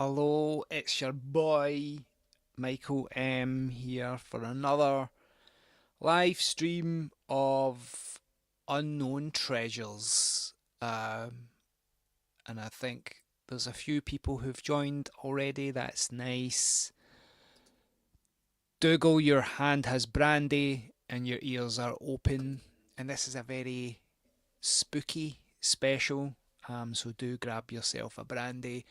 Hello, it's your boy Michael M here for another live stream of Unknown Treasures. And I think there's a few people who've joined already. That's nice. Dougal, your hand has brandy and your ears are open. And this is a very spooky special. So do grab yourself a brandy.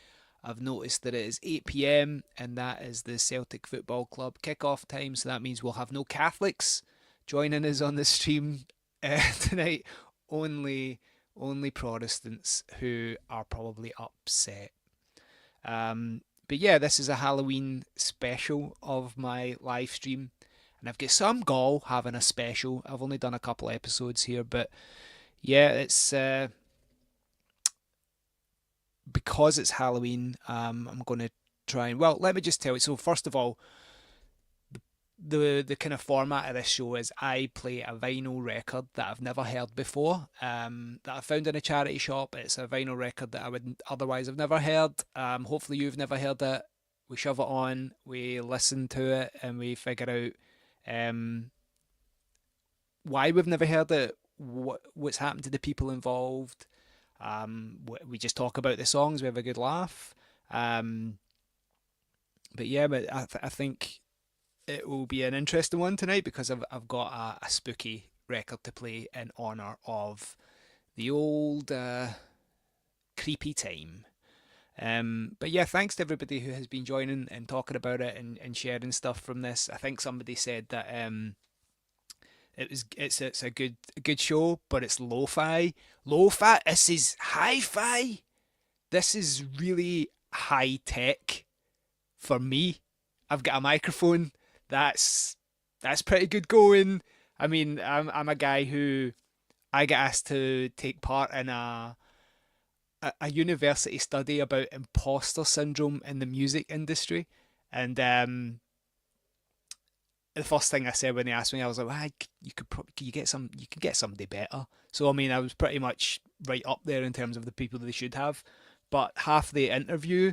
I've noticed that it is 8 p.m. and that is the Celtic Football Club kick-off time, so that means we'll have no Catholics joining us on the stream tonight. Only Protestants who are probably upset. But yeah, this is a Halloween special of my live stream, and I've got some gall having a special. I've only done a couple episodes here, but yeah, it's because it's Halloween. I'm going to try and let me just tell you. So first of all, the kind of format of this show is I play a vinyl record that I've never heard before, that I found in a charity shop. It's a vinyl record that I would otherwise have never heard. Hopefully you've never heard it. We shove it on, we listen to it, and we figure out why we've never heard it, what's happened to the people involved. We just talk about the songs, we have a good laugh. But yeah, I think it will be an interesting one tonight because I've got a spooky record to play in honour of the old creepy time. But yeah, thanks to everybody who has been joining and talking about it and sharing stuff from this. I think somebody said that it's a good show, but it's lo-fi. Lo-fi. This is hi-fi. This is really high tech for me. I've got a microphone. That's pretty good going. I mean, I'm a guy who I get asked to take part in a university study about imposter syndrome in the music industry, and the first thing I said when they asked me, I was like, well, you could get somebody better. So I mean, I was pretty much right up there in terms of the people they should have. But half the interview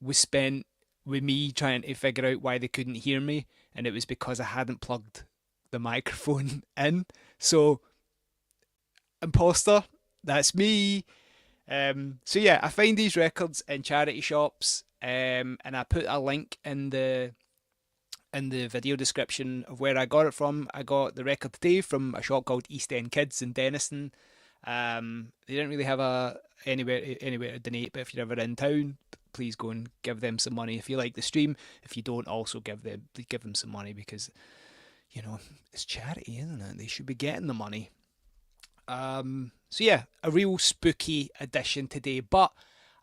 was spent with me trying to figure out why they couldn't hear me, and it was because I hadn't plugged the microphone in. So, imposter, that's me. So yeah, I find these records in charity shops, and I put a link in the video description of where I got it from. I got the record today from a shop called East End Kids in Dennistoun. They didn't really have anywhere to donate, but if you're ever in town, please go and give them some money if you like the stream. If you don't, also give them some money because it's charity, isn't it? They should be getting the money. So yeah, a real spooky edition today, but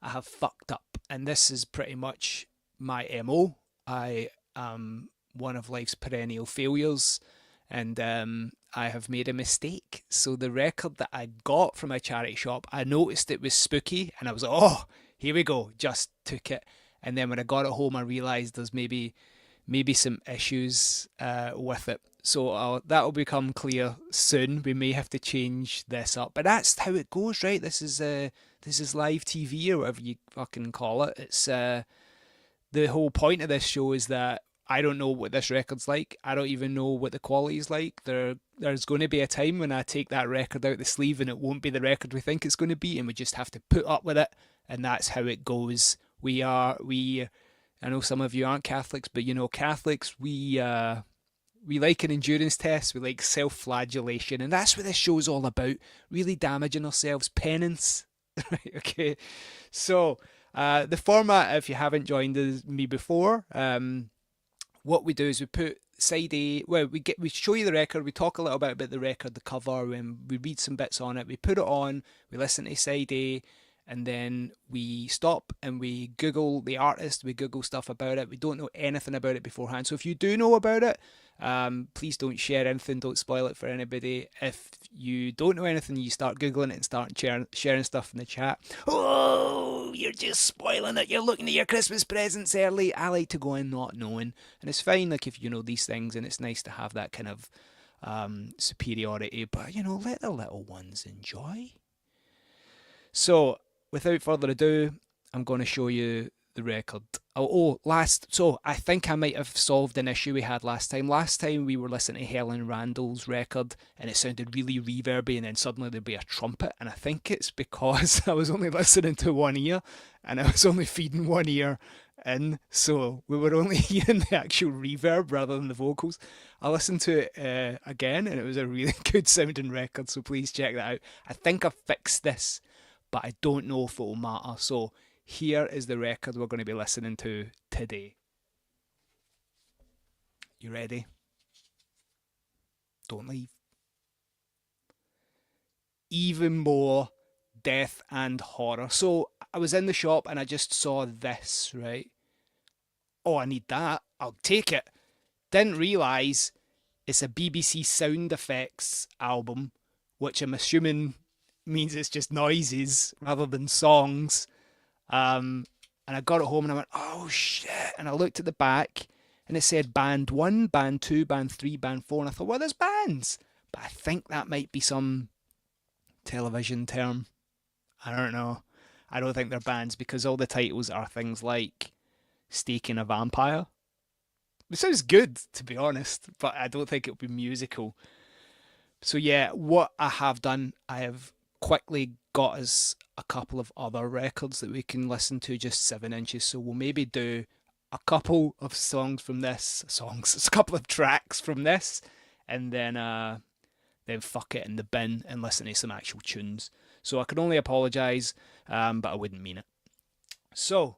I have fucked up, and this is pretty much my MO. I am one of life's perennial failures, and I have made a mistake. So the record that I got from my charity shop, I noticed it was spooky, and I was like, oh, here we go, just took it. And then when I got it home, I realised there's maybe some issues with it. So that'll become clear soon. We may have to change this up, but that's how it goes, right? This is live TV or whatever you fucking call it. It's the whole point of this show is that I don't know what this record's like. I don't even know what the quality's like. There's going to be a time when I take that record out the sleeve and it won't be the record we think it's going to be, and we just have to put up with it. And that's how it goes. I know some of you aren't Catholics, but Catholics, we like an endurance test. We like self-flagellation, and that's what this show's all about. Really damaging ourselves, penance. Right? Okay. So the format, if you haven't joined me before, what we do is we put side A. Well, we show you the record. We talk a little bit about the record, the cover, and we read some bits on it. We put it on. We listen to side A. And then we stop and we Google the artist, we Google stuff about it. We don't know anything about it beforehand. So if you do know about it, please don't share anything, don't spoil it for anybody. If you don't know anything, you start Googling it and start sharing stuff in the chat. Oh, you're just spoiling it. You're looking at your Christmas presents early. I like to go in not knowing. And it's fine, like, if you know these things, and it's nice to have that kind of superiority. But, let the little ones enjoy. So, without further ado, I'm going to show you the record. So I think I might have solved an issue we had last time. Last time we were listening to Helen Randall's record and it sounded really reverby and then suddenly there'd be a trumpet. And I think it's because I was only listening to one ear and I was only feeding one ear in. So we were only hearing the actual reverb rather than the vocals. I listened to it again and it was a really good sounding record. So please check that out. I think I've fixed this, but I don't know if it'll matter. So here is the record we're going to be listening to today. You ready? Don't leave. Even more death and horror. So I was in the shop and I just saw this, right? Oh, I need that. I'll take it. Didn't realise it's a BBC sound effects album, which I'm assuming means it's just noises rather than songs. And I got it home and I went, oh shit. And I looked at the back and it said band 1, band 2, band 3, band 4. And I thought, well, there's bands. But I think that might be some television term. I don't know. I don't think they're bands because all the titles are things like Staking a Vampire. It sounds good, to be honest, but I don't think it'll be musical. So yeah, what I have done, I have quickly got us a couple of other records that we can listen to, just 7 inches. So we'll maybe do a couple of songs from this, a couple of tracks from this, and then fuck it in the bin and listen to some actual tunes. So I can only apologise, but I wouldn't mean it. So,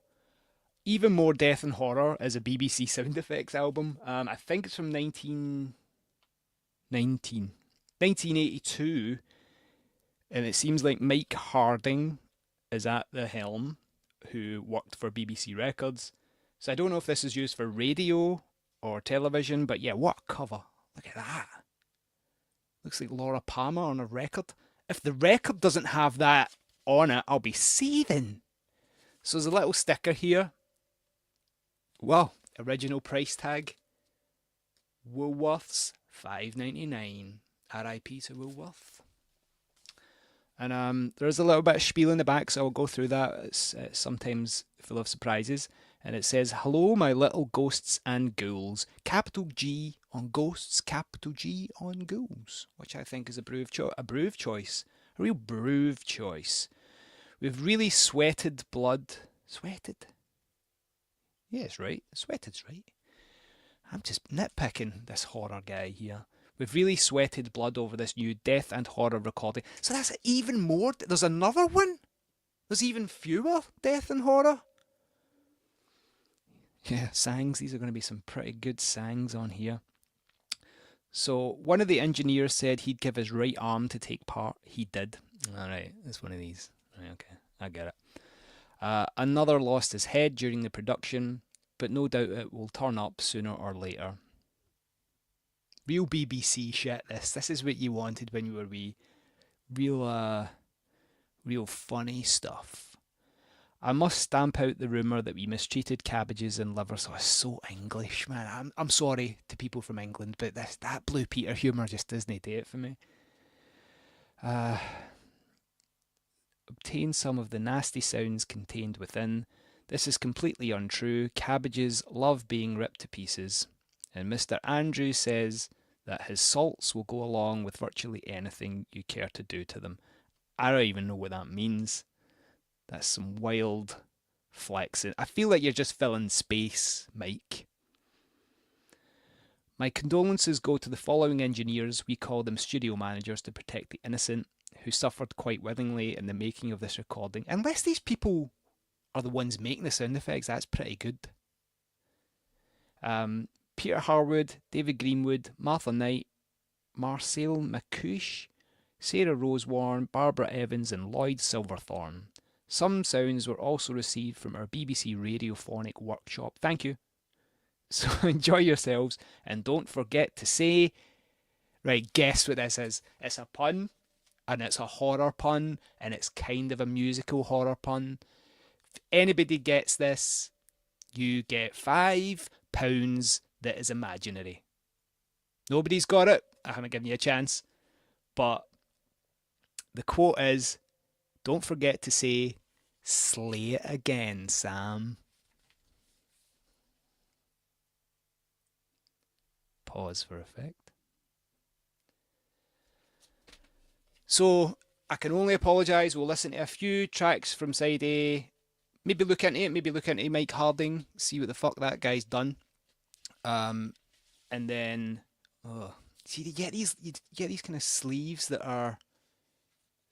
Even More Death and Horror is a BBC sound effects album. I think it's from 1982. And it seems like Mike Harding is at the helm, who worked for BBC Records. So I don't know if this is used for radio or television, but yeah, what a cover. Look at that. Looks like Laura Palmer on a record. If the record doesn't have that on it, I'll be seething. So there's a little sticker here. Well, original price tag. Woolworths, $5.99. R.I.P. to Woolworth. And there's a little bit of spiel in the back, so I'll go through that. It's sometimes full of surprises. And it says, hello, my little ghosts and ghouls. Capital G on ghosts, capital G on ghouls. Which I think is a real broove choice. We've really sweated blood. Sweated? Yes, right. Sweated's right. I'm just nitpicking this horror guy here. We've really sweated blood over this new death and horror recording. So that's even more. There's another one? There's even fewer death and horror? Yeah, sangs. These are going to be some pretty good sangs on here. So one of the engineers said he'd give his right arm to take part. He did. Alright, it's one of these. Right, okay, I get it. Another lost his head during the production, but no doubt it will turn up sooner or later. Real BBC shit, this. This is what you wanted when you were wee. Real funny stuff. I must stamp out the rumour that we mistreated cabbages and livers. So it's so English, man. I'm sorry to people from England, but that Blue Peter humour just doesn't do it for me. Obtain some of the nasty sounds contained within. This is completely untrue. Cabbages love being ripped to pieces. And Mr. Andrews says that his salts will go along with virtually anything you care to do to them. I don't even know what that means. That's some wild flexing. I feel like you're just filling space, Mike. My condolences go to the following engineers. We call them studio managers to protect the innocent, who suffered quite willingly in the making of this recording. Unless these people are the ones making the sound effects, that's pretty good. Peter Harwood, David Greenwood, Martha Knight, Marcel McCulloch, Sarah Rosewarne, Barbara Evans and Lloyd Silverthorne. Some sounds were also received from our BBC Radiophonic workshop. Thank you. So enjoy yourselves and don't forget to say... Right, guess what this is. It's a pun, and it's a horror pun, and it's kind of a musical horror pun. If anybody gets this, you get £5 that is imaginary. Nobody's got it. I haven't given you a chance. But the quote is, don't forget to say, slay it again, Sam. Pause for effect. So I can only apologise. We'll listen to a few tracks from side A. Maybe look into it. Maybe look into Mike Harding. See what the fuck that guy's done. And then, see, you get these kind of sleeves that are,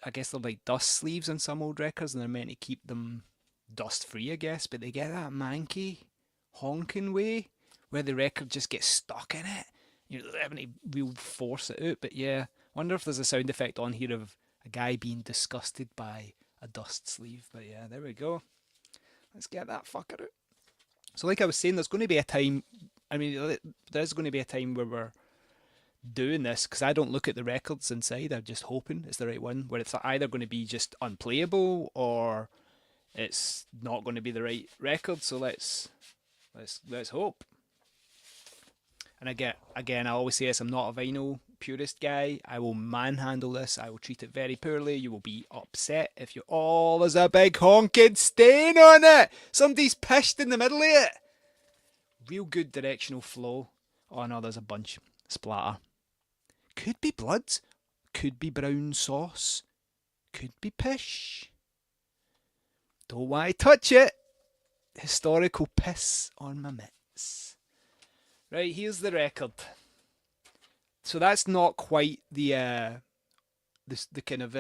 I guess they're like dust sleeves on some old records, and they're meant to keep them dust free, I guess. But they get that manky, honking way where the record just gets stuck in it. You're having to real force it out. But yeah, wonder if there's a sound effect on here of a guy being disgusted by a dust sleeve. But yeah, there we go. Let's get that fucker out. So like I was saying, there's going to be a time, I mean, there's going to be a time where we're doing this, because I don't look at the records inside, I'm just hoping it's the right one, where it's either going to be just unplayable or it's not going to be the right record. So let's hope. And again, I always say this, I'm not a vinyl purist guy. I will manhandle this. I will treat it very poorly. You will be upset if you... Oh, there's a big honking stain on it. Somebody's pissed in the middle of it. Real good directional flow. Oh no, there's a bunch. Splatter. Could be blood. Could be brown sauce. Could be piss. Don't want to touch it. Historical piss on my mitts. Right, here's the record. So that's not quite the kind of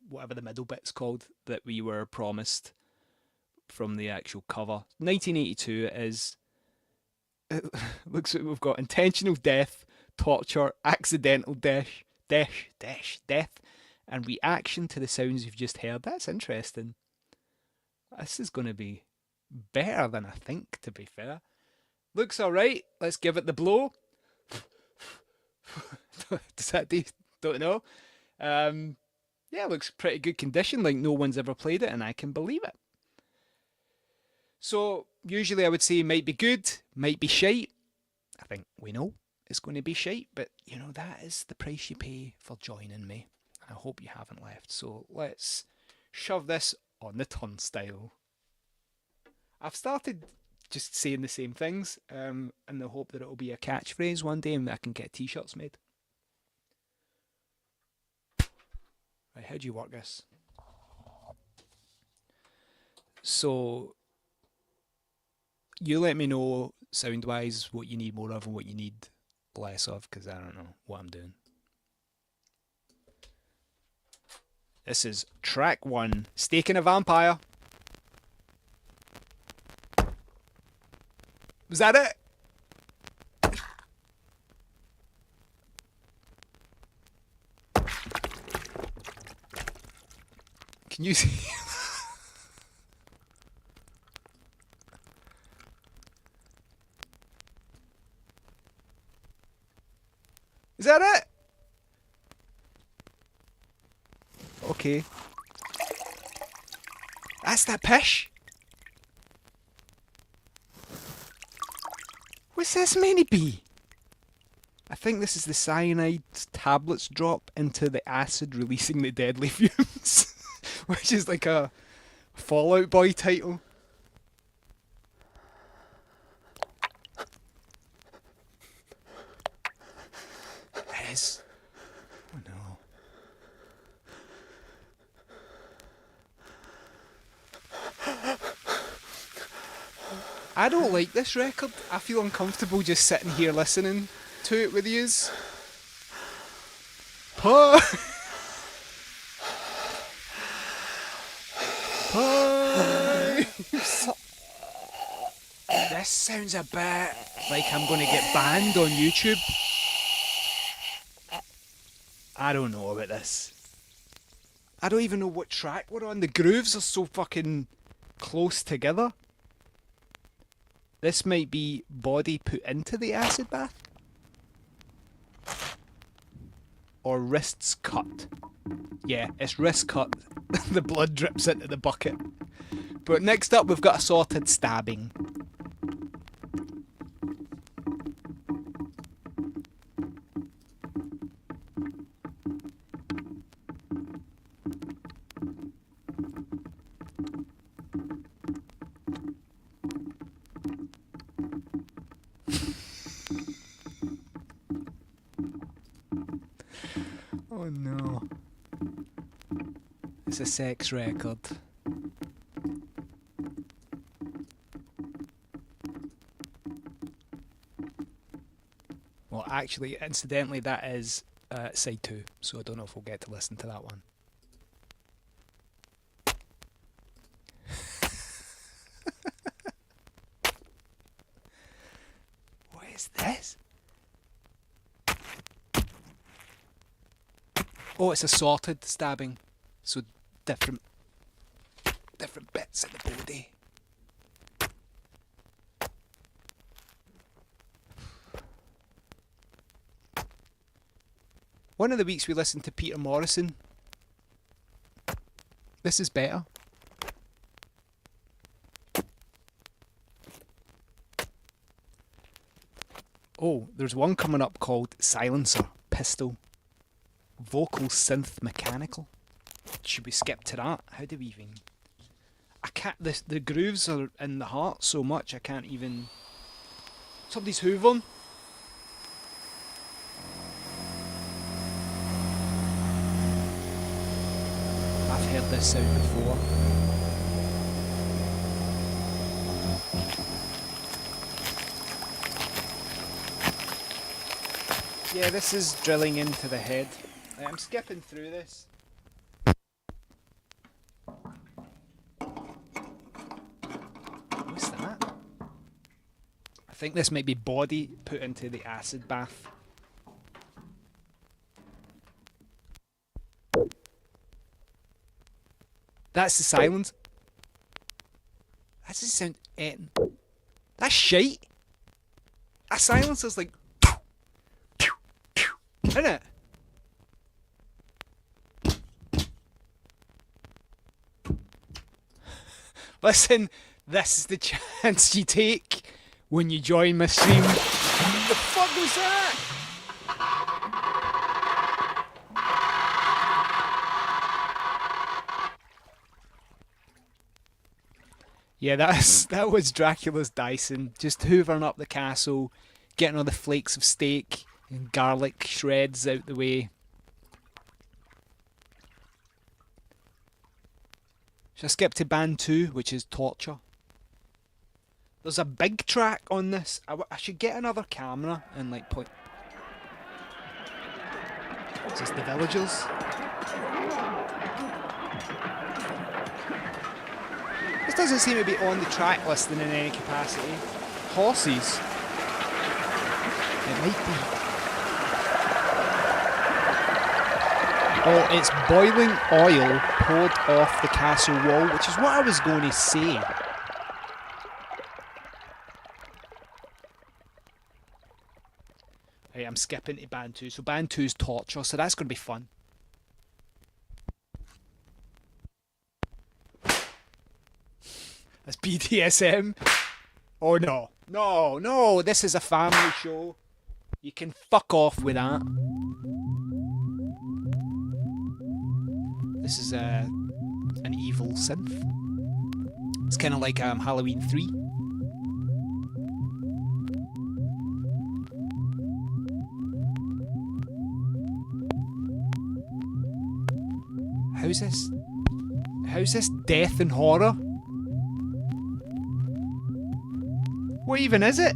whatever the middle bit's called that we were promised from the actual cover. 1982 it is. It looks like we've got intentional death, torture, accidental death, and reaction to the sounds you've just heard. That's interesting. This is going to be better than I think, to be fair. Looks alright. Let's give it the blow. Does that do? Don't know. Yeah, looks pretty good condition, like no one's ever played it, and I can believe it. So, usually I would say might be good, might be shite. I think we know it's going to be shite, but you know, that is the price you pay for joining me. I hope you haven't left. So, let's shove this on the turnstile. I've started just saying the same things in the hope that it'll be a catchphrase one day and I can get t-shirts made. Right, how do you work this? So, you let me know sound-wise what you need more of and what you need less of, because I don't know what I'm doing. This is track 1, Staking a Vampire. Was that it? Can you see? Is that it? Okay. That's that pish. What's this meant to be? I think this is the cyanide tablets drop into the acid releasing the deadly fumes. Which is like a Fallout Boy title. It is. Oh no. I don't like this record. I feel uncomfortable just sitting here listening to it with yous. This sounds a bit like I'm going to get banned on YouTube. I don't know about this. I don't even know what track we're on. The grooves are so fucking close together. This might be body put into the acid bath. Or wrists cut. Yeah, it's wrist cut. The blood drips into the bucket. But next up we've got assorted stabbing. Oh no. It's a sex record. Well, actually, incidentally, that is side 2, so I don't know if we'll get to listen to that one. What is this? Oh, it's assorted stabbing, so different bits of the body. One of the weeks we listened to Peter Morrison. This is better. Oh, there's one coming up called Silencer, Pistol, Vocal Synth Mechanical. Should we skip to that? How do we even... I can't... The grooves are in the heart so much I can't even... Somebody's hoovering. I've heard this sound before. Yeah, this is drilling into the head. I'm skipping through this. What's that? I think this might be body put into the acid bath. That's the silence. That doesn't sound anything. That's shite. That silence is like... Isn't it? Listen, this is the chance you take when you join my stream. What the fuck was that? Yeah, that was Dracula's Dyson, just hoovering up the castle, getting all the flakes of steak and garlic shreds out the way. Should I skip to band 2, which is Torture? There's a big track on this. I should get another camera and like point... Is this the Villagers? This doesn't seem to be on the track listing in any capacity. Horses. It might be. Oh, it's boiling oil poured off the castle wall, which is what I was going to say. Right, I'm skipping to band 2. So band 2 is Torture, so that's going to be fun. That's BDSM. Oh no. No, no, this is a family show. You can fuck off with that. This is an evil synth. It's kind of like Halloween 3. How's this? How's this death and horror? What even is it?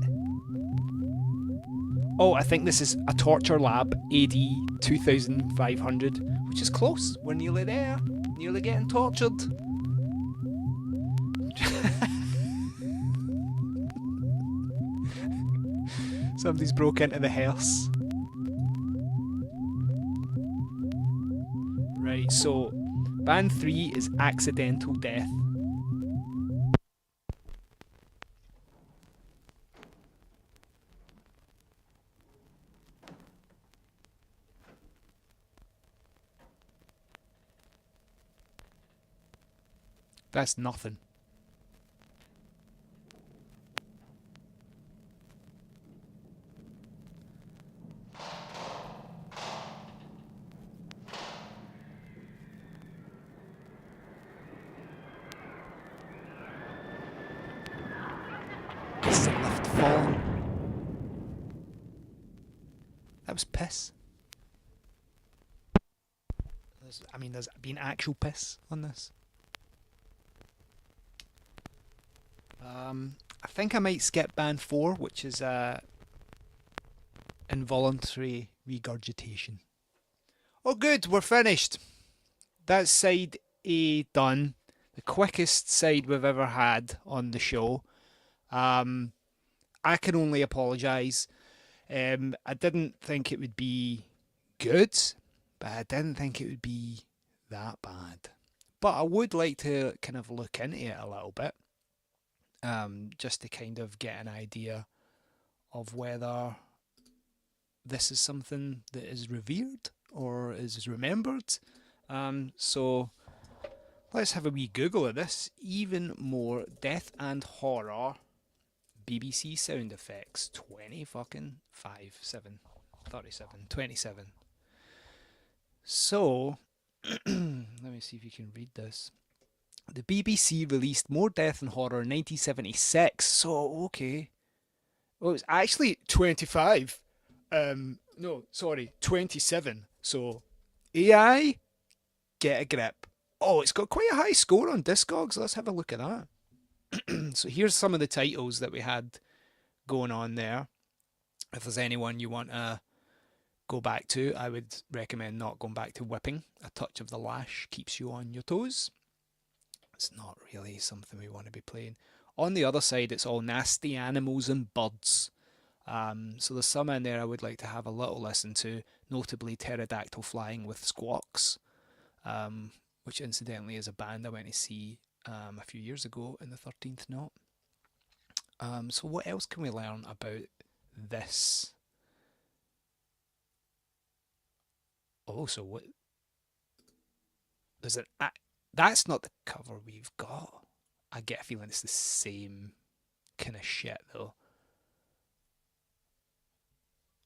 Oh, I think this is a torture lab, AD 2500, which is close. We're nearly there. Nearly getting tortured. Somebody's broke into the hearse. Right, so band 3 is Accidental Death. That's nothing. Is the lift falling? That was piss. there's been actual piss on this. I think I might skip band 4, which is involuntary regurgitation. Oh, good, we're finished. That's side A done. The quickest side we've ever had on the show. I can only apologise. I didn't think it would be good, but I didn't think it would be that bad. But I would like to kind of look into it a little bit, just to kind of get an idea of whether this is something that is revered or is remembered. So let's have a wee Google of this. Even more death and horror BBC sound effects 20 fucking 5 7 37 27. So let me see if you can read this. The BBC released more death and horror in 1976. So okay. Well, it's actually 25. No, sorry, 27. So AI, get a grip. Oh, it's got quite a high score on Discogs. Let's have a look at that. So here's some of the titles that we had going on there. If there's anyone you want to go back to, I would recommend not going back to Whipping. A touch of the lash keeps you on your toes. It's not really something we want to be playing. On the other side, it's all nasty animals and birds. So there's some in there I would like to have a little listen to, notably Pterodactyl Flying with Squawks, which incidentally is a band I went to see a few years ago in the 13th Knot. So what else can we learn about this? Oh, so what? There's an... That's not the cover we've got. I get a feeling it's the same kind of shit though.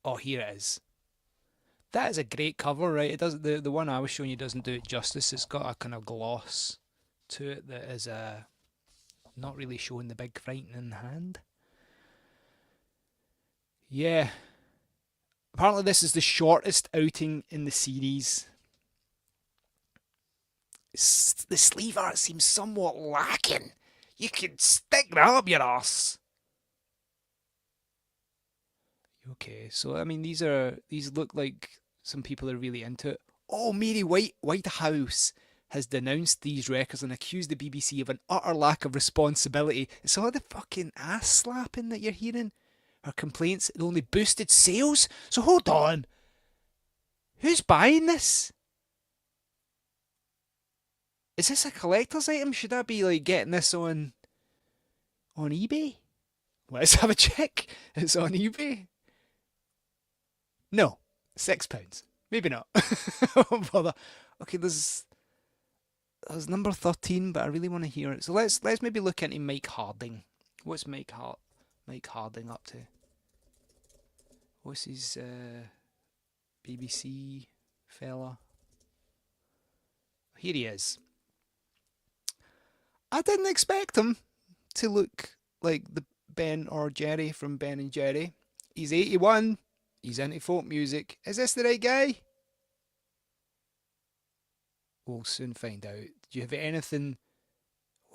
Oh, here it is. That is a great cover, right? It does the one I was showing you doesn't do it justice. It's got a kind of gloss to it that is not really showing the big frightening hand. Yeah. Apparently this is the shortest outing in the series. The sleeve art seems somewhat lacking. You can stick that up your arse. Okay, so I mean these look like some people are really into it. Oh, Mary Whitehouse has denounced these records and accused the BBC of an utter lack of responsibility. It's all the fucking ass slapping that you're hearing. Her complaints it only boosted sales. So hold on. Who's buying this? Is this a collector's item? Should I be like getting this on eBay? Let's have a check. It's on eBay. No, £6. Maybe not. Don't bother. Okay, there's number 13, but I really want to hear it. So let's maybe look into Mike Harding. What's Mike Harding up to? What's his BBC fella? Here he is. I didn't expect him to look like the Ben or Jerry from Ben and Jerry. He's 81. He's into folk music. Is this the right guy? We'll soon find out. Do you have anything?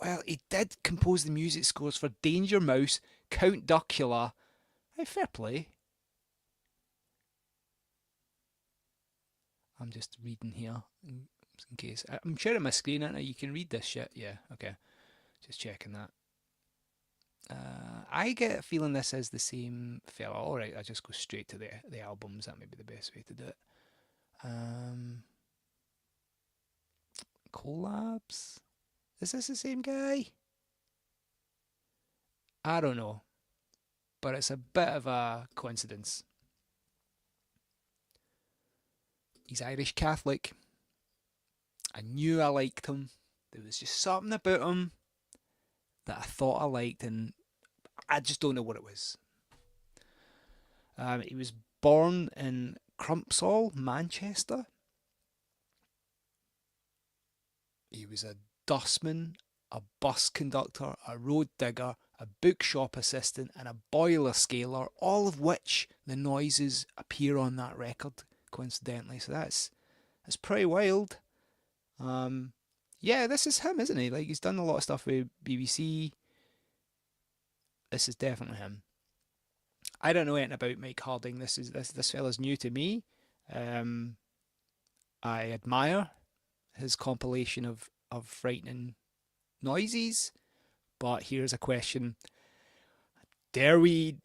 Well, he did compose the music scores for Danger Mouse, Count Duckula. Hey, fair play. I'm just reading here in case. I'm sharing my screen, aren't I? You can read this shit. Yeah, okay. Just checking that. I get a feeling this is the same fella. Alright, I'll just go straight to the albums. That may be the best way to do it. Collabs? Is this the same guy? I don't know. But it's a bit of a coincidence. He's Irish Catholic. I knew I liked him. There was just something about him that I thought I liked, and I just don't know what it was. He was born in Crumpsall, Manchester. He was a dustman, a bus conductor, a road digger, a bookshop assistant, and a boiler scaler, all of which the noises appear on that record, coincidentally. So that's pretty wild. Yeah, this is him, isn't he? Like he's done a lot of stuff with BBC. This is definitely him. I don't know anything about Mike Harding. This fella's new to me. Um, I admire his compilation of frightening noises. But here's a question: Dare we?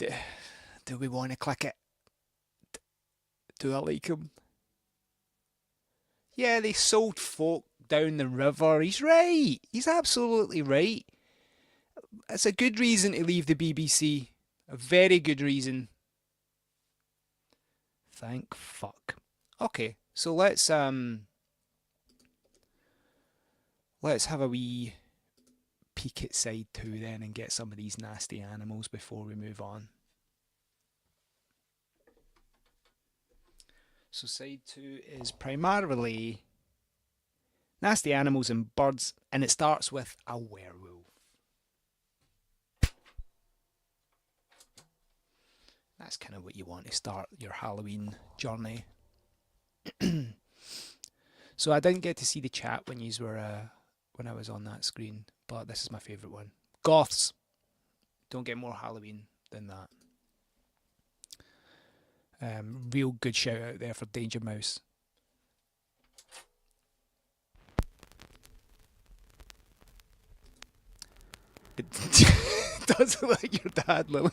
Do we want to click it? Do I like him? Yeah, they sold folk down the river. He's right. He's absolutely right. It's a good reason to leave the BBC. A very good reason. Thank fuck. Okay, so let's have a wee peek at side 2 then and get some of these nasty animals before we move on. So side 2 is primarily nasty animals and birds, and it starts with a werewolf. That's kind of what you want to start your Halloween journey. So I didn't get to see the chat when when I was on that screen, but this is my favourite one. Goths. Don't get more Halloween than that. Real good shout out there for Danger Mouse. It does look like your dad, Lily.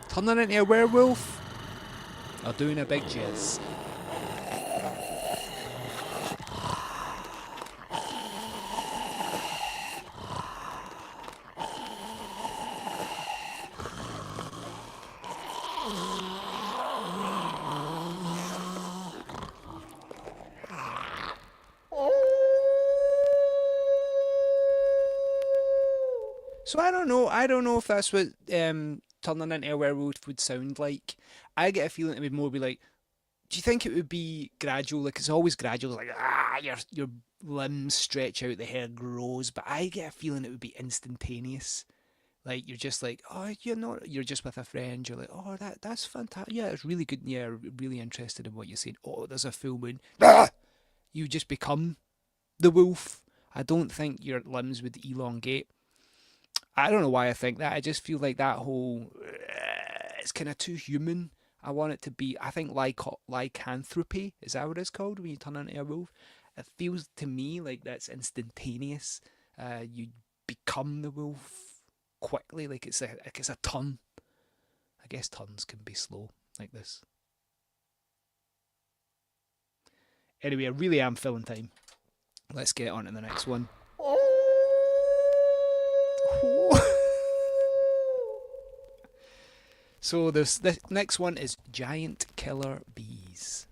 Turning into a werewolf or doing a big jizz. So I don't know if that's what turning into a werewolf would sound like. I get a feeling it would more be like, do you think it would be gradual? Like it's always gradual, like your limbs stretch out, the hair grows. But I get a feeling it would be instantaneous. Like you're just like, oh, you're just with a friend. You're like, oh, that's fantastic. Yeah, it's really good. Yeah, really interested in what you're saying. Oh, there's a full moon. You just become the wolf. I don't think your limbs would elongate. I don't know why I think that. I just feel like that whole it's kind of too human. I want it to be. I think lycanthropy, is that what it's called when you turn into a wolf? It feels to me like that's instantaneous. You become the wolf quickly, like it's a turn. I guess turns can be slow like this. Anyway, I really am filling time. Let's get on to the next one. So this next one is giant killer bees.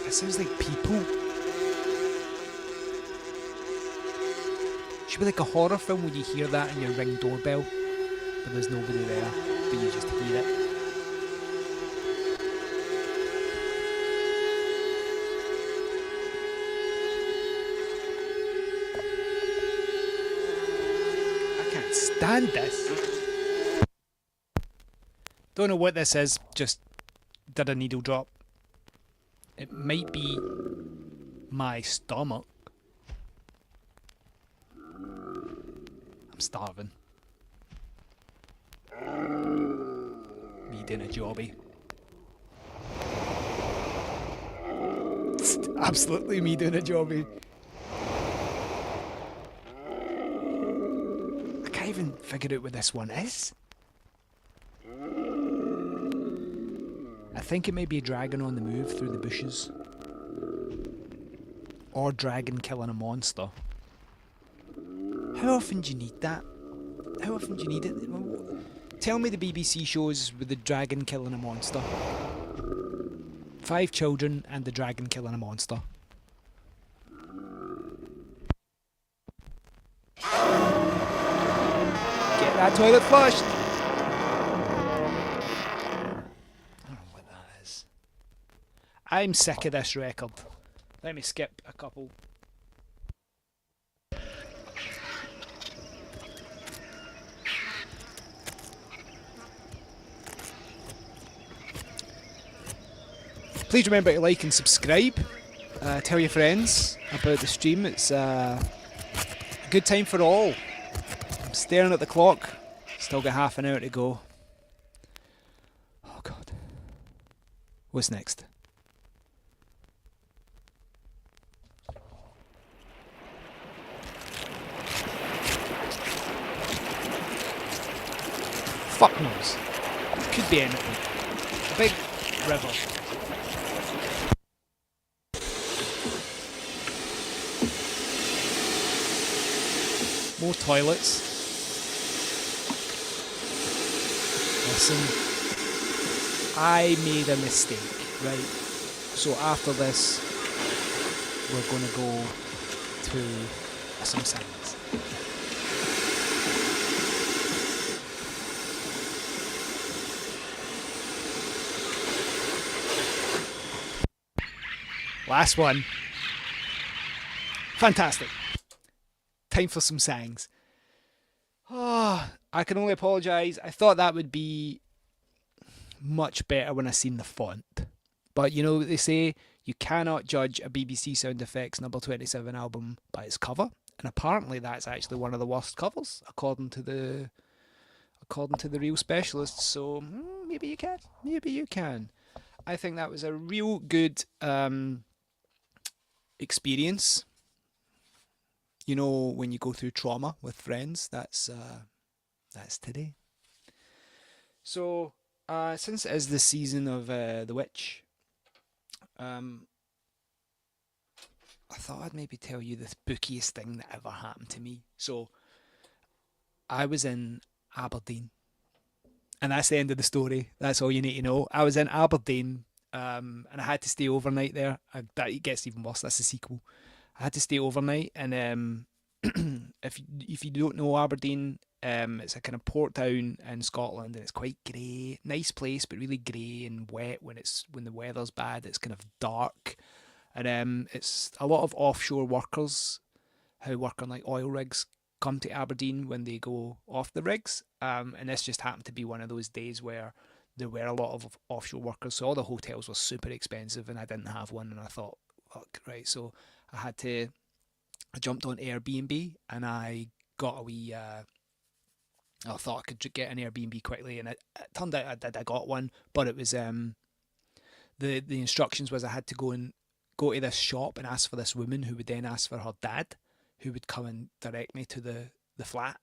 It sounds like people. Should be like a horror film when you hear that on your Ring doorbell, but there's nobody there, but you just hear it. Stand this. Don't know what this is, just did a needle drop. It might be my stomach. I'm starving. Me doing a jobby. It's absolutely me doing a jobby. Even figure out what this one is. I think it may be a dragon on the move through the bushes. Or dragon killing a monster. How often do you need that? How often do you need it? Tell me the BBC shows with the dragon killing a monster. 5 children and the dragon killing a monster. That toilet flushed. I'm sick of this record. Let me skip a couple. Please remember to like and subscribe. Tell your friends about the stream. It's a good time for all. I'm staring at the clock. Still got half an hour to go. Oh God. What's next? Fuck knows. It could be anything. A big river. More toilets. Listen, I made a mistake, right? So after this, we're going to go to some science. Last one. Fantastic. Time for some sangs. Oh, I can only apologise. I thought that would be much better when I seen the font. But you know what they say, you cannot judge a BBC Sound Effects number 27 album by its cover. And apparently that's actually one of the worst covers, according to the real specialists. So maybe you can. Maybe you can. I think that was a real good experience. You know, when you go through trauma with friends, that's today. So, since it is the season of The Witch, I thought I'd maybe tell you the spookiest thing that ever happened to me. So, I was in Aberdeen, and that's the end of the story. That's all you need to know. I was in Aberdeen, and I had to stay overnight there. That gets even worse. That's the sequel. I had to stay overnight, and if you don't know Aberdeen, it's a kind of port town in Scotland, and it's quite grey. Nice place, but really grey and wet when the weather's bad. It's kind of dark, and it's a lot of offshore workers who work on like oil rigs come to Aberdeen when they go off the rigs. And this just happened to be one of those days where there were a lot of offshore workers, so all the hotels were super expensive, and I didn't have one, and I thought, fuck, right, so I jumped on Airbnb, and I got a wee. I thought I could get an Airbnb quickly, and it turned out I did. I got one, but it was the instructions was I had to go to this shop and ask for this woman, who would then ask for her dad, who would come and direct me to the flat.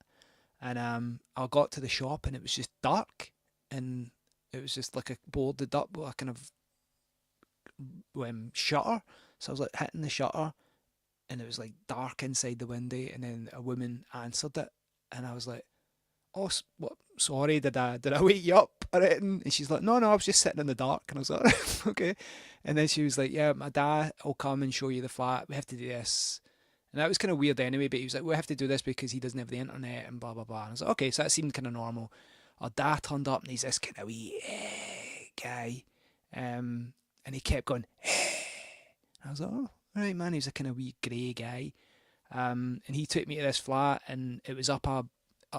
And I got to the shop, and it was just dark, and it was just like a boarded up, a kind of shutter. So I was like hitting the shutter, and it was like dark inside the window, and then a woman answered it, and I was like, "Oh, what? Sorry, did I wake you up or anything?" And she's like, "No, I was just sitting in the dark." And I was like, "Okay." And then she was like, "Yeah, my dad will come and show you the flat. We have to do this." And that was kind of weird anyway, but he was like, "We have to do this because he doesn't have the internet and blah blah blah." And I was like, "Okay," so that seemed kind of normal. Our dad turned up, and he's this kind of wee guy, and he kept going. I was like, "Oh, right, man." He was a kind of wee grey guy, and he took me to this flat, and it was up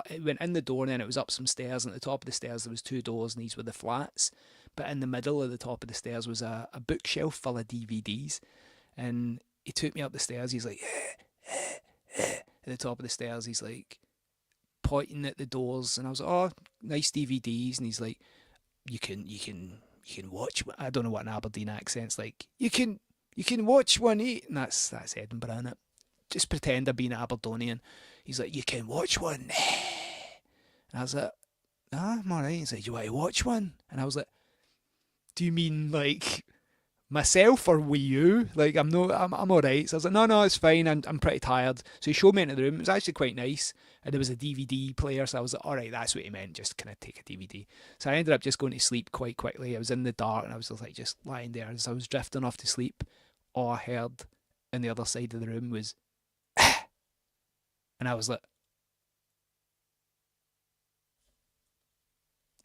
it went in the door, and then it was up some stairs, and at the top of the stairs there was two doors, and these were the flats. But in the middle of the top of the stairs was a bookshelf full of DVDs, and he took me up the stairs. He's like, at the top of the stairs, he's like pointing at the doors, and I was like, "Oh, nice DVDs," and he's like, "You can watch." I don't know what an Aberdeen accent's like. You can watch one eat, and that's Edinburgh, innit? Just pretend I'm being Aberdonian. He's like, "You can watch one." And I was like, "Ah, I'm alright." He's like, "Do you want to watch one?" And I was like, "Do you mean like myself or with you? Like I'm alright." So I was like, "No, it's fine. I'm pretty tired." So he showed me into the room. It was actually quite nice, and there was a DVD player. So I was like, "Alright, that's what he meant. Just kind of take a DVD." So I ended up just going to sleep quite quickly. I was in the dark, and I was just lying there as I was drifting off to sleep. All I heard on the other side of the room was, and I was like,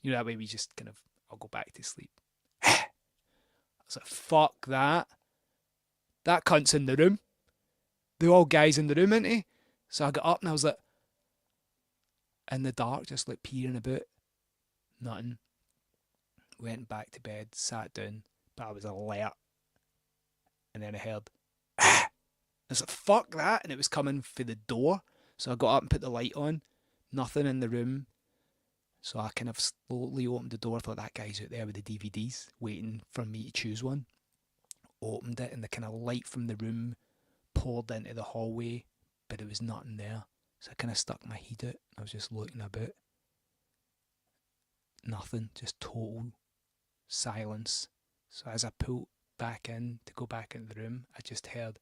you know, that way we just kind of, I'll go back to sleep. I was like, fuck that. That cunt's in the room. They're all guys in the room, ain't he? So I got up and I was like, in the dark, just like peering about. Nothing. Went back to bed, sat down, but I was alert. And then I heard, ah! I was like, fuck that. And it was coming for the door. So I got up and put the light on. Nothing in the room. So I kind of slowly opened the door. I thought, that guy's out there with the DVDs waiting for me to choose one. Opened it and the kind of light from the room poured into the hallway, but there was nothing there. So I kind of stuck my head out. I was just looking about. Nothing, just total silence. So as I pulled back in to go back into the room, I just heard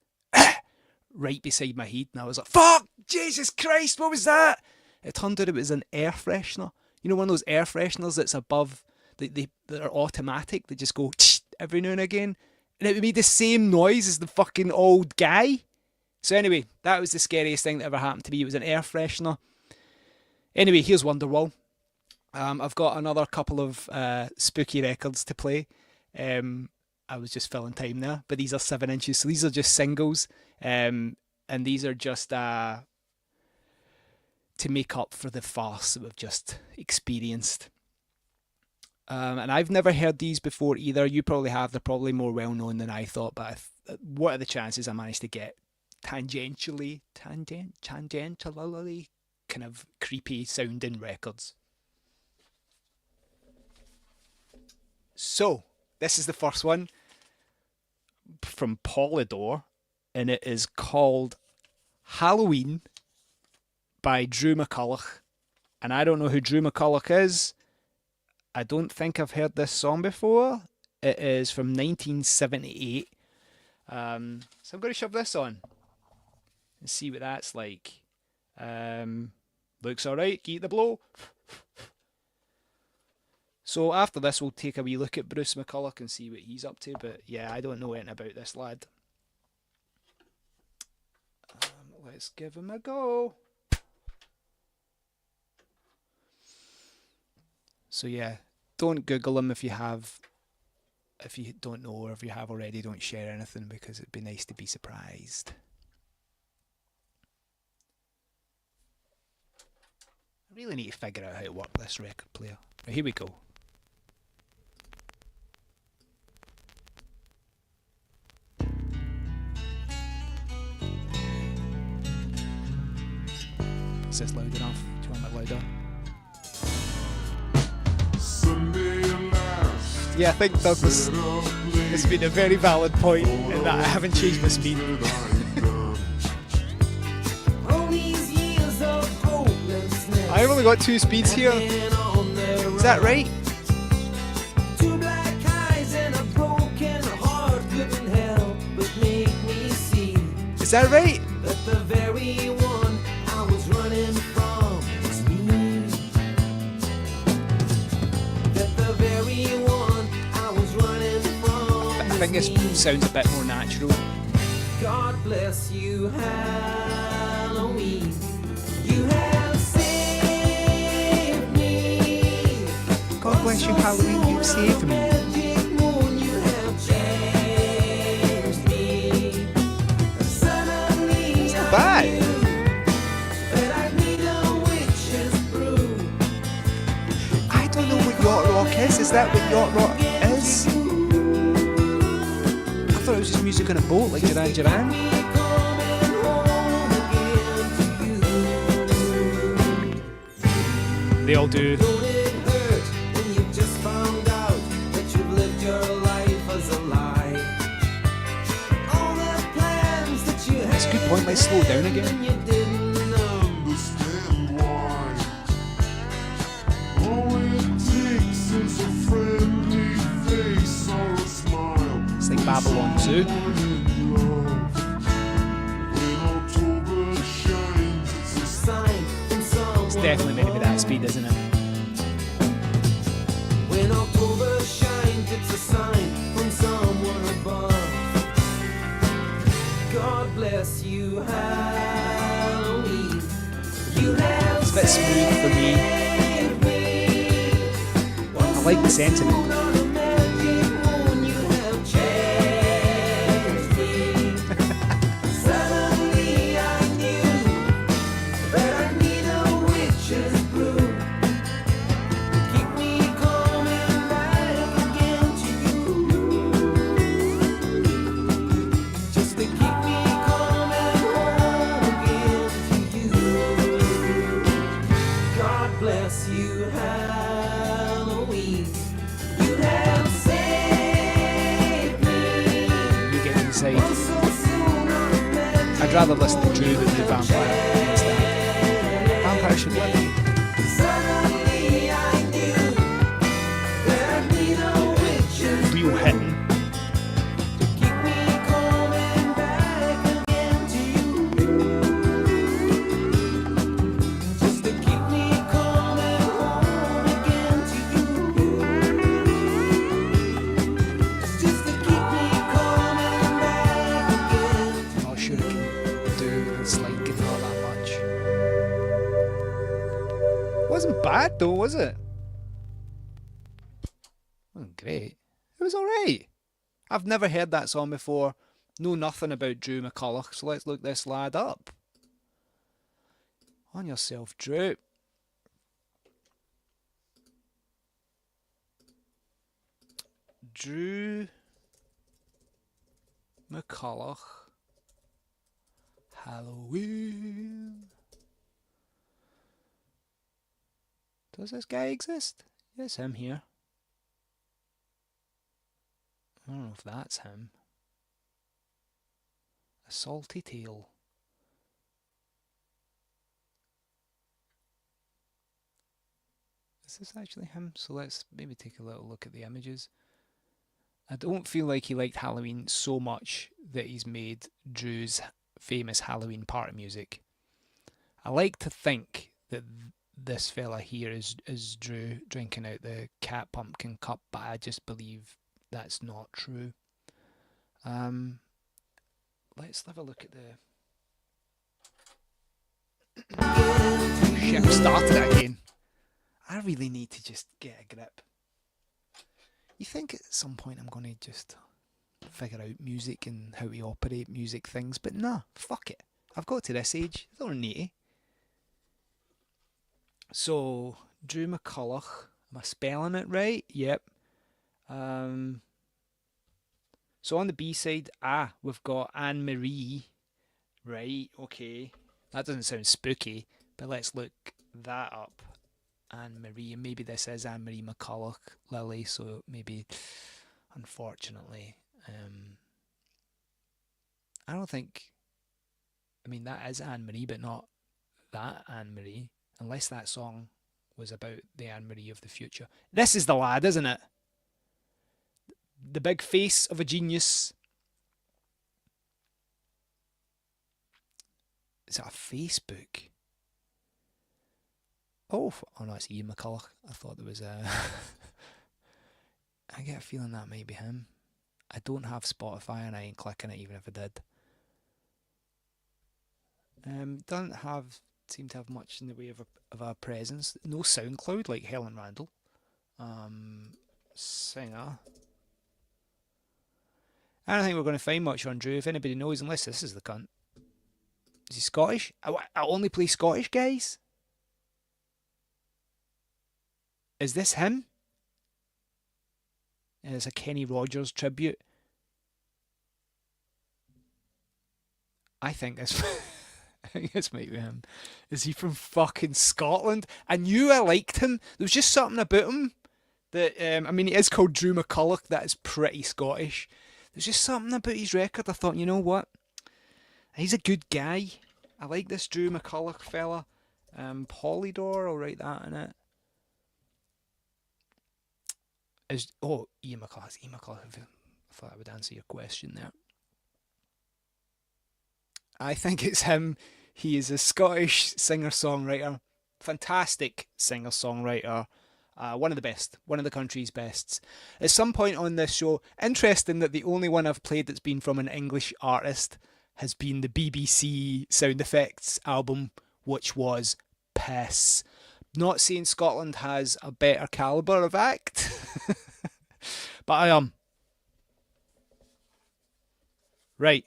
right beside my head, and I was like, fuck, Jesus Christ, what was that? It turned out it was an air freshener. You know, one of those air fresheners that's above, that are automatic, they just go every now and again. And it made the same noise as the fucking old guy. So anyway, that was the scariest thing that ever happened to me. It was an air freshener. Anyway, here's Wonderwall. I've got another couple of spooky records to play. I was just filling time there, but these are 7 inches, so these are just singles. And these are just to make up for the farce that we've just experienced. And I've never heard these before either. You probably have. They're probably more well known than I thought. But what are the chances I managed to get tangentially kind of creepy sounding records? So this is the first one from Polydor, and it is called Halloween by Drew McCulloch. And I don't know who Drew McCulloch is. I don't think I've heard this song before. It is from 1978. So I'm going to shove this on and see what that's like. Looks alright. Keep the blow. So after this, we'll take a wee look at Bruce McCulloch and see what he's up to. But yeah, I don't know anything about this lad. Let's give him a go. So yeah, don't Google him if you don't know, or if you have already, don't share anything, because it'd be nice to be surprised. I really need to figure out how to work this record player. Right, here we go. Is this loud enough? Do you want it louder? Yeah, I think Douglas has been a very valid point in that I haven't changed my speed. I've only got 2 speeds here. Is that right? Is that right? I think this sounds a bit more natural. God bless you, Halloween. You have saved me. God bless you, Halloween. You've saved me. It's not bad. I don't know what yacht rock is. Is that what yacht rock is? I thought it was just music on a boat, like Duran Duran. They all do. That's a good point, let's slow down again. It's like Babylon 2. It's definitely meant to be that speed, isn't it? When October shines, it's a sign from someone above. God bless you, Halloween. It's a bit smooth for me. I like the sentiment. bless you, Halloween. You have saved me. You get inside. Oh, so soon on a magic I'd rather listen to Drew than the Vampire instead. Vampire should win. Suddenly I knew that I'd need a witch and Real hitting. keep me coming back again to you. Just to keep me coming home again to you. Just to keep me coming back again. Not sure it can do the slide guitar that much. Wasn't bad though, was it? Wasn't great. It was alright. I've never heard that song before. Know nothing about Drew McCulloch, so let's look this lad up. On yourself, Drew. Drew McCulloch. Halloween. Does this guy exist? Yes, him here. I don't know if that's him. A salty tail. Is this actually him? So let's maybe take a little look at the images. I don't feel like he liked Halloween so much that he's made Drew's famous Halloween party music. I like to think that this fella here is Drew drinking out the cat pumpkin cup, but I just believe that's not true. Let's have a look at the... Shit, I've started it again. I really need to just get a grip. You think at some point I'm going to just figure out music and how to operate music things, but nah, fuck it. I've got to this age, I don't need to. So, Drew McCulloch, am I spelling it right? Yep. So on the B side, we've got Anne Marie. Right, okay. That doesn't sound spooky, but let's look that up. Anne Marie, and maybe this is Anne Marie McCulloch, Lily, so maybe, unfortunately, I don't think, I mean, that is Anne Marie, but not that Anne Marie, unless that song was about the Anne Marie of the future. This is the lad, isn't it? The big face of a genius. Is that a Facebook? Oh no, it's Ian McCulloch. I thought there was a... I get a feeling that might be him. I don't have Spotify and I ain't clicking it even if I did. Doesn't seem to have much in the way of a presence. No SoundCloud like Helen Randall. Singer. I don't think we're going to find much on Drew. If anybody knows, unless this is the cunt. Is he Scottish? I only play Scottish guys. Is this him? And it's a Kenny Rogers tribute. I think this might be him. Is he from fucking Scotland? I knew I liked him. There was just something about him that, I mean, he is called Drew McCulloch. That is pretty Scottish. There's just something about his record. I thought, you know what? He's a good guy. I like this Drew McCulloch fella. Polydor, I'll write that in it. Ian McCulloch. Ian McCulloch. I thought I would answer your question there. I think it's him. He is a Scottish singer-songwriter. Fantastic singer-songwriter. One of the best. One of the country's bests. At some point on this show, interesting that the only one I've played that's been from an English artist has been the BBC Sound Effects album, which was piss. Not saying Scotland has a better calibre of act, but I am. Right.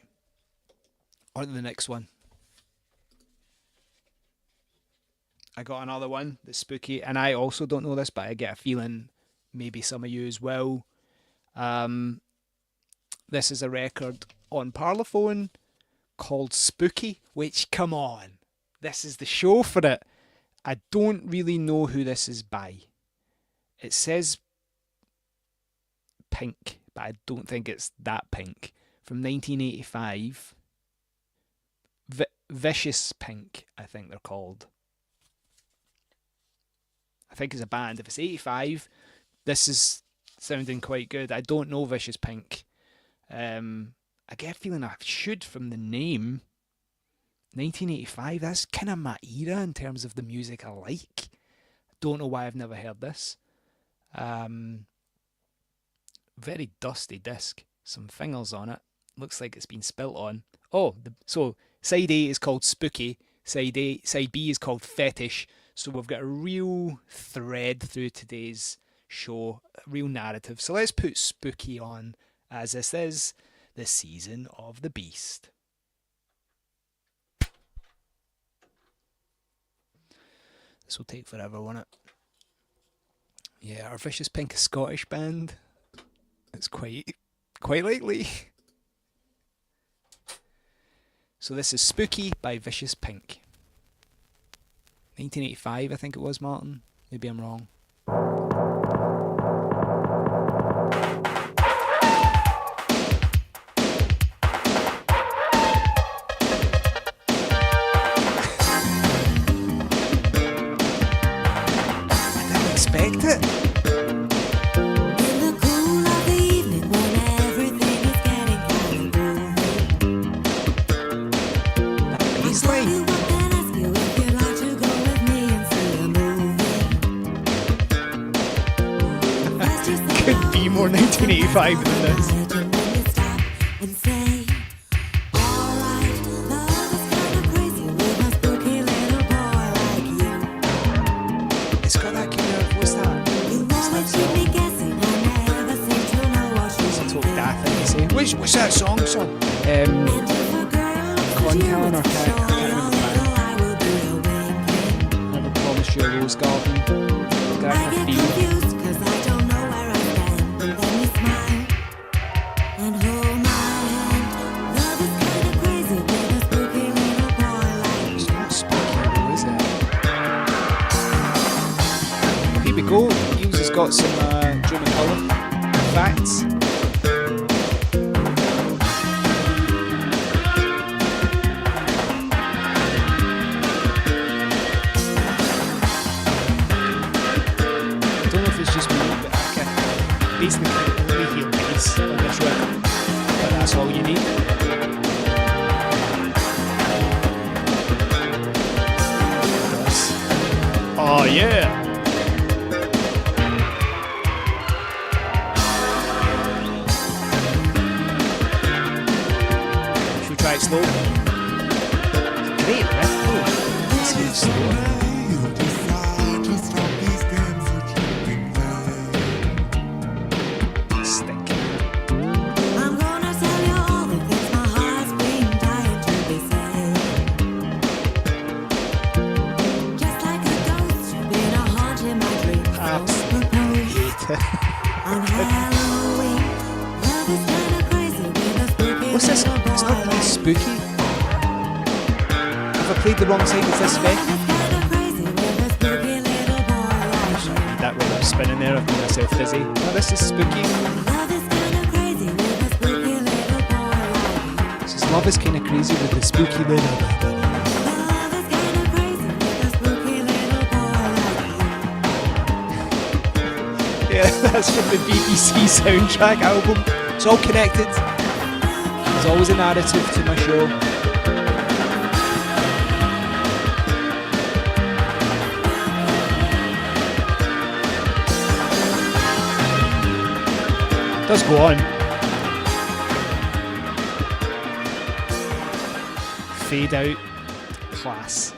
On to the next one. I got another one that's spooky, and I also don't know this, but I get a feeling maybe some of you as well. This is a record on Parlophone called Spooky, which, come on, this is the show for it. I don't really know who this is by. It says Pink, but I don't think it's that Pink. From 1985, Vicious Pink, I think they're called. I think it's a band. If it's 85, this is sounding quite good. I don't know Vicious Pink. I get a feeling I should from the name. 1985, that's kind of my era in terms of the music I like. Don't know why I've never heard this. Very dusty disc. Some fingers on it. Looks like it's been spilt on. Oh, so side A is called Spooky. Side B is called Fetish. So we've got a real thread through today's show, a real narrative. So let's put Spooky on, as this is the season of the beast. This will take forever, won't it? Yeah, our Vicious Pink Scottish band. It's quite likely. So this is Spooky by Vicious Pink. 1985, I think it was, Martin. Maybe I'm wrong. I didn't expect it. In the cool of the evening when everything is getting kind of That bass Call line. you up and ask you if you'd like to go with me and see a movie. That's just the Could be more 1985 than this. night, and then you stop and say, alright, love is kind of crazy with a spooky little boy like you. It's got that kind of, what's that? You always keep me guessing, I never seem to know what It's a you total think. daft thing to say. What's that song? And if a girl looks Con at you, Callan or it's Cat- sure I can't your remember the little eye will be awakened. Never Promised You a Rose Garden. I get confused 'cause I don't know where I stand. Then you smile and hold my hand. Love is kind of crazy with a spooky little boy like It's not spooky though, is it? Well, here we go. Eels has got some Joe McCulloch facts. I don't know if it's just me, but I can basically only hear bass on this record. But that's all you need. It does. Oh yeah! Should we try it slow? Great riff though. Let's get it slower. Stick. I'm gonna tell you all the things my heart's been dying to be said. Just like a ghost, you've been a haunt in my dreams. So propose on Halloween. Love is kind of crazy with a spooky What's this? little boy It's not really like spooky. Have I played the wrong side of this Love Vic? is kind of crazy with a spooky little boy like you. That way I'm spinning there, I've made myself dizzy. No, this is spooky. Love is kind of crazy with a spooky little boy like you. This is Love is kind of crazy with the spooky little. Love is kind of crazy with a spooky little boy like you. Yeah, that's from the BBC soundtrack album. It's all connected. There's always a narrative to my show. It does go on. Fade out. Class.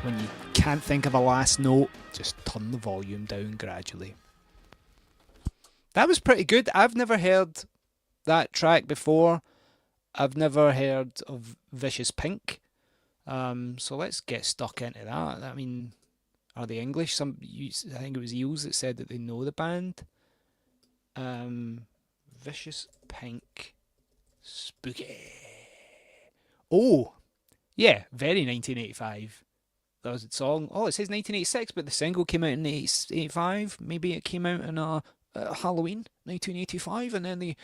When you can't think of a last note, just turn the volume down gradually. That was pretty good. I've never heard that track before. I've never heard of Vicious Pink. So let's get stuck into that. I mean, are they English? I think it was Eels that said that they know the band. Vicious Pink. Spooky. Oh, yeah, very 1985. That was the song. Oh, it says 1986, but the single came out in 85. Maybe it came out in Halloween 1985, and then it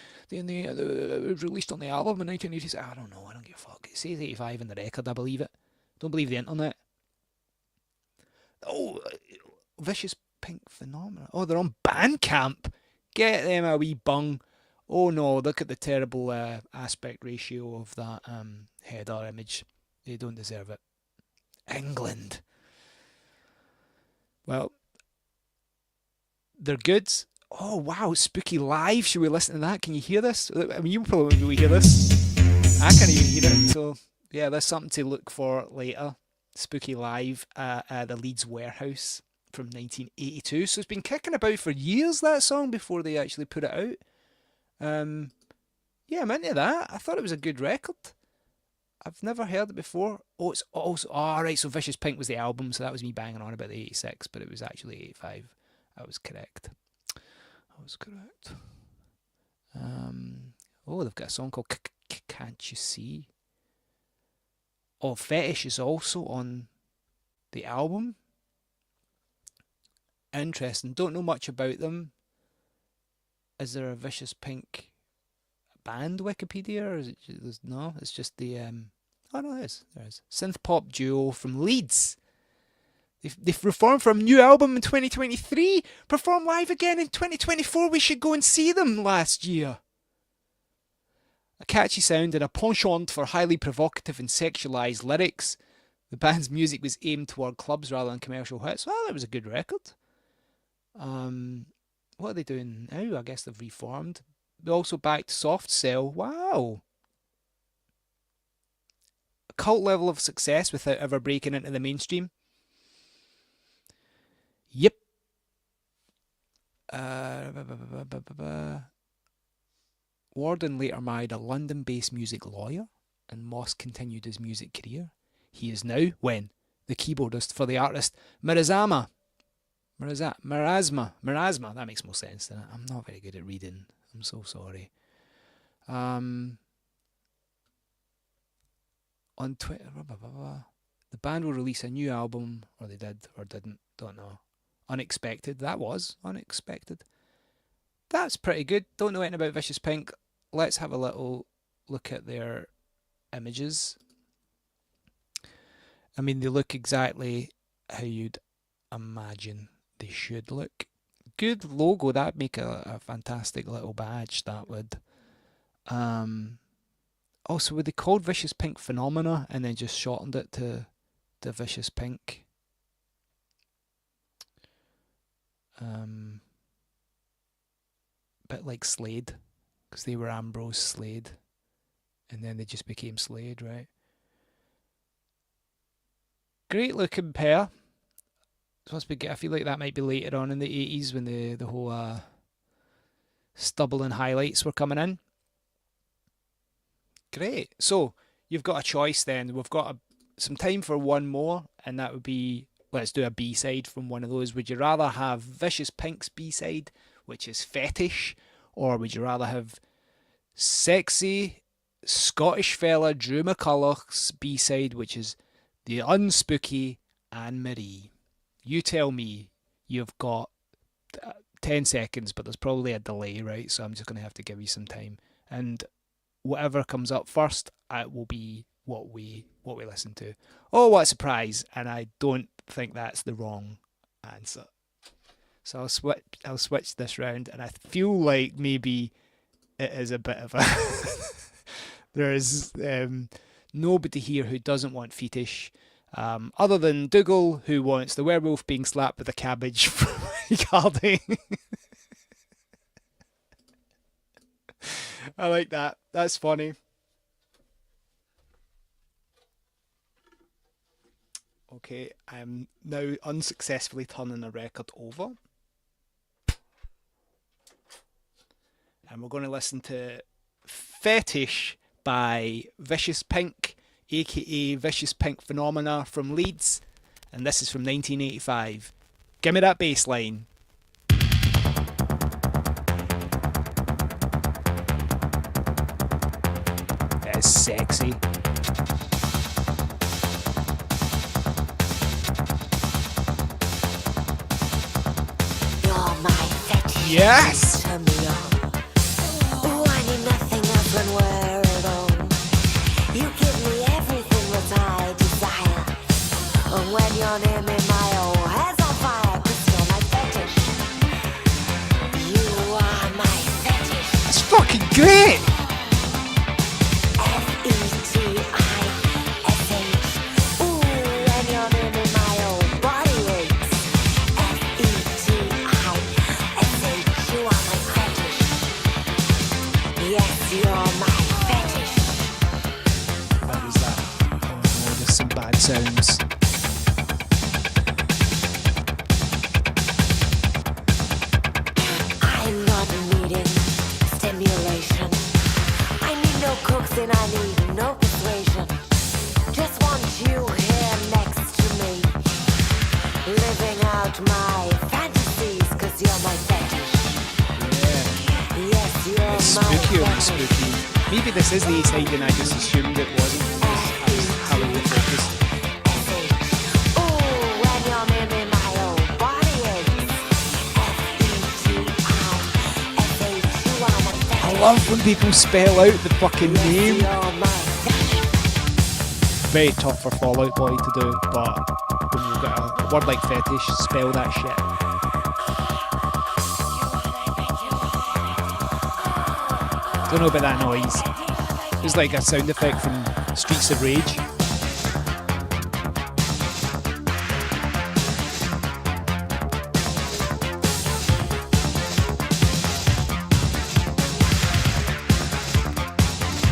was released on the album in 1986. I don't know. I don't give a fuck. It says 85 in the record. I believe it. Don't believe the internet. Oh, Vicious Pink Phenomena. Oh, they're on Bandcamp. Get them a wee bung. Oh no, look at the terrible aspect ratio of that header image. They don't deserve it. England. Well, they're good. Oh wow, Spooky Live. Should we listen to that? Can you hear this? I mean, you probably will hear this. I can't even hear it. So yeah, there's something to look for later. Spooky Live at the Leeds Warehouse from 1982. So it's been kicking about for years, that song, before they actually put it out. Yeah, I'm into that. I thought it was a good record. I've never heard it before. Oh, it's also... Oh, right, so Vicious Pink was the album, so that was me banging on about the 86, but it was actually 85. I was correct. Oh, they've got a song called Can't You See? Oh, Fetish is also on the album. Interesting. Don't know much about them. Is there a Vicious Pink band Wikipedia, or is it just, no? It's just the oh no, there is synth pop duo from Leeds. They've reformed from a new album in 2023. Perform live again in 2024. We should go and see them last year. A catchy sound and a penchant for highly provocative and sexualised lyrics. The band's music was aimed toward clubs rather than commercial hits. Well, it was a good record. What are they doing now? I guess they've reformed. They also backed Soft Cell. Wow. A cult level of success without ever breaking into the mainstream. Yep. Warden later married a London-based music lawyer, and Moss continued his music career. He is now, the keyboardist for the artist Marasma. That makes more sense than it. I'm not very good at reading. I'm so sorry. On Twitter, the band will release a new album, or they did, or didn't, don't know. Unexpected. That was unexpected. That's pretty good. Don't know anything about Vicious Pink. Let's have a little look at their images. I mean, they look exactly how you'd imagine they should look. Good logo. That'd make a fantastic little badge, that would. Also, were they called Vicious Pink Phenomena and then just shortened it to Vicious Pink? Bit like Slade, because they were Ambrose Slade, and then they just became Slade, right? Great looking pair. I feel like that might be later on in the 80s when the whole stubble and highlights were coming in. Great. So you've got a choice then. We've got some time for one more, and that would be, let's do a B-side from one of those. Would you rather have Vicious Pink's B-side, which is Fetish, or would you rather have sexy Scottish fella Drew McCulloch's B-side, which is the unspooky Anne Marie? You tell me. You've got 10 seconds, but there's probably a delay, right? So I'm just going to have to give you some time. And whatever comes up first, it will be what we listen to. Oh, what a surprise. And I don't think that's the wrong answer. So I'll switch this round, and I feel like maybe it is a bit of a there's nobody here who doesn't want Fetish. Other than Dougal, who wants the werewolf being slapped with a cabbage from Gardening. I like that. That's funny. Okay, I'm now unsuccessfully turning the record over. And we're going to listen to Fetish by Vicious Pink, aka Vicious Pink Phenomena from Leeds. And this is from 1985. Give me that bass line. That is sexy. Yes! Turn me on. Ooh, I need nothing else when we're alone. You give me everything that I desire. And when you're near me, my whole head's on fire. 'Cause you're my fetish. You are my fetish. It's fucking great! Fetish. Ooh, when you're near me, my whole body aches. Fetish. You are my fetish. Yes, you're my fetish. What was that? Oh no, there's some bad sounds. I'm not needing stimulation. I need no cooks and I need no persuasion. Just want you here next to me, living out my fantasies, 'cause you're my fetish. Yeah. Yes, you're It's my spooky or fetish. spooky. Maybe this is the A-side and I just assumed it wasn't because I was Halloween focused. Ooh, when you're near me, my whole body aches. Fetish. You are my I fetish. love when people spell out the fucking Yes, name. you're my fetish. Very tough for Fallout Boy to do, but when you've got a word like fetish, spell that shit. Don't know about that noise. It was like a sound effect from Streets of Rage.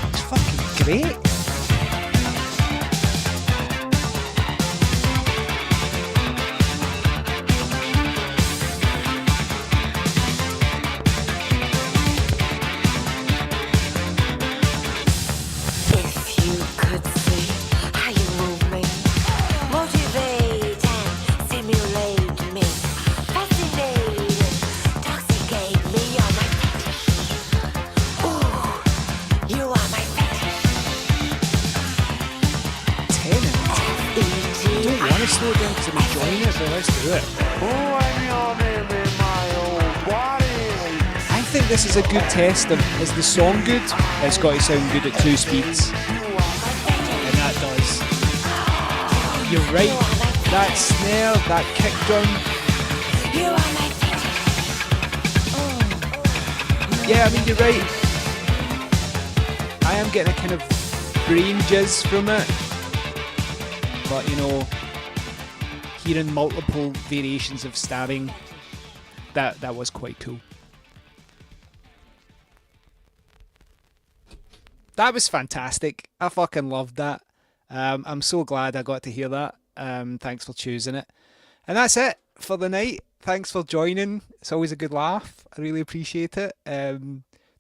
It's fucking great. If you could see how you move me, motivate and stimulate me, fascinate and intoxicate me, you're my fetish. Ooh, you are my fetish. 10 out of 10. I don't want to slow it down because I'm enjoying it, but let's do it. I think this is a good test of, is the song good? It's got to sound good at 2 speeds. And that does. You're right. That snare, that kick drum. You are my fetish. Yeah, I mean, you're right. I am getting a kind of brain jizz from it. But, you know, hearing multiple variations of stabbing, that was quite cool. That was fantastic. I fucking loved that. I'm so glad I got to hear that. Thanks for choosing it. And that's it for the night. Thanks for joining. It's always a good laugh. I really appreciate it.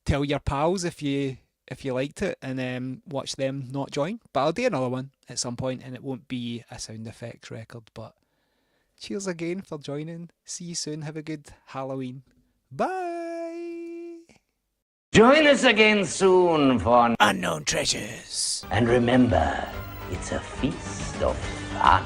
Tell your pals if you liked it, and watch them not join. But I'll do another one at some point, and it won't be a sound effects record. But cheers again for joining. See you soon. Have a good Halloween. Bye. Join us again soon for... Unknown treasures. And remember, it's a feast of fun.